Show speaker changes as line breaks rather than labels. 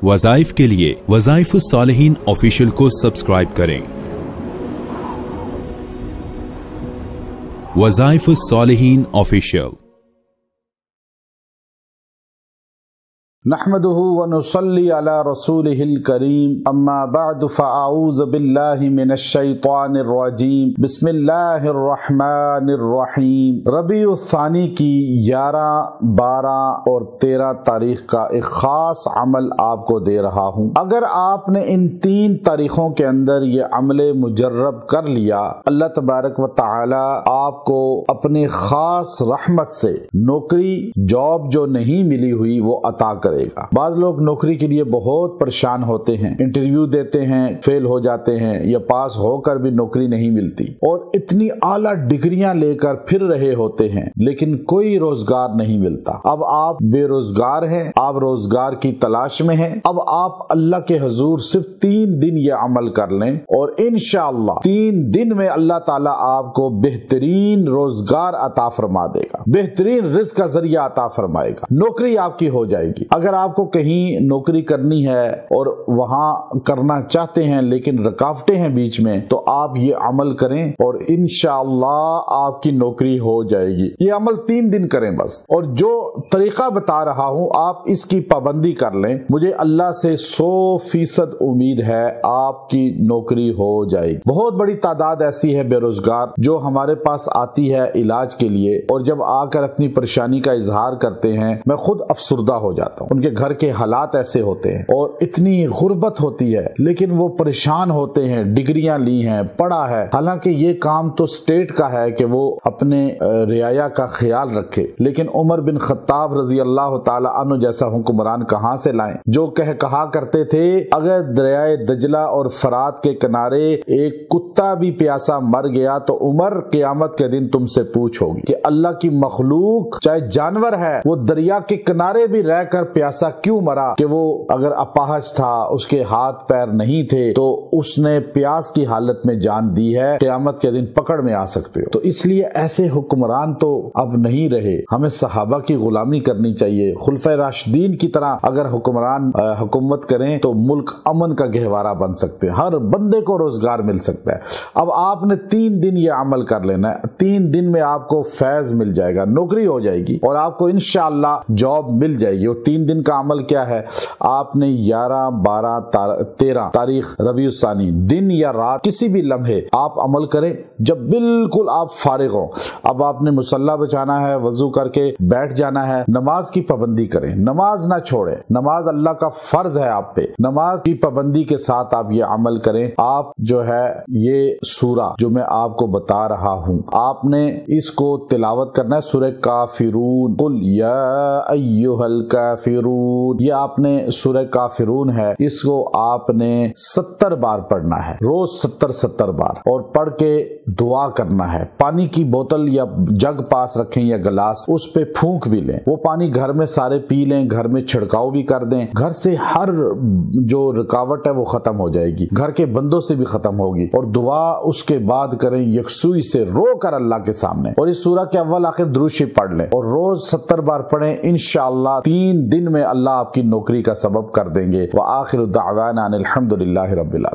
वज़ाइफ के लिए वज़ाइफ सालिहीन ऑफिशियल को सब्सक्राइब करें। वज़ाइफ सालिहीन ऑफिशियल।
नहमदुहु व नुसल्ली अला रसूलिहिल करीम, अम्मा बअद फ़अऊज़ु बिल्लाहि मिनश शैतानिर रजीम, बिस्मिल्लाहिर रहमानिर रहीम। रबीउल सानी की 11, 12 और 13 तारीख का एक ख़ास अमल आपको दे रहा हूँ। अगर आपने इन 3 तारीखों के अंदर ये अमल मुजर्रब कर लिया, अल्लाह तबारक व तआला आपको अपनी ख़ास रहमत से नौकरी जॉब जो नहीं मिली हुई वो अता कर। बाज़ लोग नौकरी के लिए बहुत परेशान होते हैं, इंटरव्यू देते हैं, फेल हो जाते हैं या पास होकर भी नौकरी नहीं मिलती और इतनी आला डिग्रियां लेकर फिर रहे होते हैं लेकिन कोई रोजगार नहीं मिलता। अब आप बेरोजगार हैं, आप रोजगार की तलाश में हैं। अब आप अल्लाह के हुजूर सिर्फ 3 दिन ये अमल कर लें और इंशाअल्लाह 3 दिन में अल्लाह ताला आपको बेहतरीन रोजगार अता फरमा देगा, बेहतरीन रिज़्क़ का जरिया अता फरमाएगा, नौकरी आपकी हो जाएगी। अगर आपको कहीं नौकरी करनी है और वहां करना चाहते हैं लेकिन रुकावटें हैं बीच में, तो आप ये अमल करें और इंशाअल्लाह आपकी नौकरी हो जाएगी। ये अमल 3 दिन करें बस, और जो तरीका बता रहा हूं आप इसकी पाबंदी कर लें। मुझे अल्लाह से 100% उम्मीद है आपकी नौकरी हो जाएगी। बहुत बड़ी तादाद ऐसी है बेरोजगार जो हमारे पास आती है इलाज के लिए, और जब आकर अपनी परेशानी का इजहार करते हैं मैं खुद अफसुर्दा हो जाता हूं। उनके घर के हालात ऐसे होते हैं और इतनी गुर्बत होती है लेकिन वो परेशान होते हैं, डिग्रियां ली हैं, पढ़ा है, हालांकि ये काम तो स्टेट का है कि वो अपने रियाया का ख्याल रखे, लेकिन उमर बिन खत्ताब रजी अल्लाह ताला अन्हु जैसा हुक्मरान कहां से लाएं जो कहा करते थे अगर दरियाए दजला और फरात के किनारे एक कुत्ता भी प्यासा मर गया तो उमर क़यामत के दिन तुमसे पूछोगी कि अल्लाह की मखलूक चाहे जानवर है वो दरिया के किनारे भी रहकर प्यासा क्यों मरा, कि वो अगर अपाहज था, उसके हाथ पैर नहीं थे तो उसने प्यास की हालत में जान दी है, क़यामत के दिन पकड़ में आ सकते हो। तो इसलिए ऐसे हुक्मरान तो अब नहीं रहे, हमें सहाबा की गुलामी करनी चाहिए। खुलफाए राशिदीन की तरह अगर हुक्मरान हुकूमत करें तो मुल्क अमन का गहवारा बन सकते हैं, हर बंदे को रोजगार मिल सकता है। अब आपने 3 दिन ये अमल कर लेना है, 3 दिन में आपको फैज मिल जाएगा, नौकरी हो जाएगी और आपको इंशाअल्लाह जॉब मिल जाएगी। और 3 दिन का अमल क्या है, आपने 11, 12, 13 तारीख रबीउल सानी दिन या रात किसी भी लम्हे आप अमल करें जब बिल्कुल आप फारिग हो। अब आपने मुसल्ला बचाना है, वजू करके बैठ जाना है, नमाज की पाबंदी करें, नमाज ना छोड़ें, नमाज अल्लाह का फर्ज है आप पे, नमाज की पाबंदी के साथ आप ये अमल करें। आप जो है ये सूरा जो मैं आपको बता रहा हूँ आपने इसको तिलावत करना है, सूरह काफिरून, कुल या अय्युहल काफिरून, ये आपने सूरह काफिरून है, इसको आपने 70 बार पढ़ना है, रोज 70 बार, और पढ़ के दुआ करना है। पानी की बोतल या जग पास रखें या गिलास, उस पे फूंक भी लें, वो पानी घर में सारे पी लें, घर में छिड़काव भी कर दें, घर से हर जो रुकावट है वो खत्म हो जाएगी, घर के बंदों से भी खत्म होगी। और दुआ उसके बाद करें यकसुई से रो कर अल्लाह के सामने, और इस सूरह के अव्वल आखिर दुरूद शरीफ पढ़ लें और रोज 70 बार पढ़ें। इंशाअल्लाह 3 दिन में अल्लाह आपकी नौकरी का सबब कर देंगे। व आखिरु दावाना अनिल हम्दुलिल्लाहि रब्बिल आलमीन।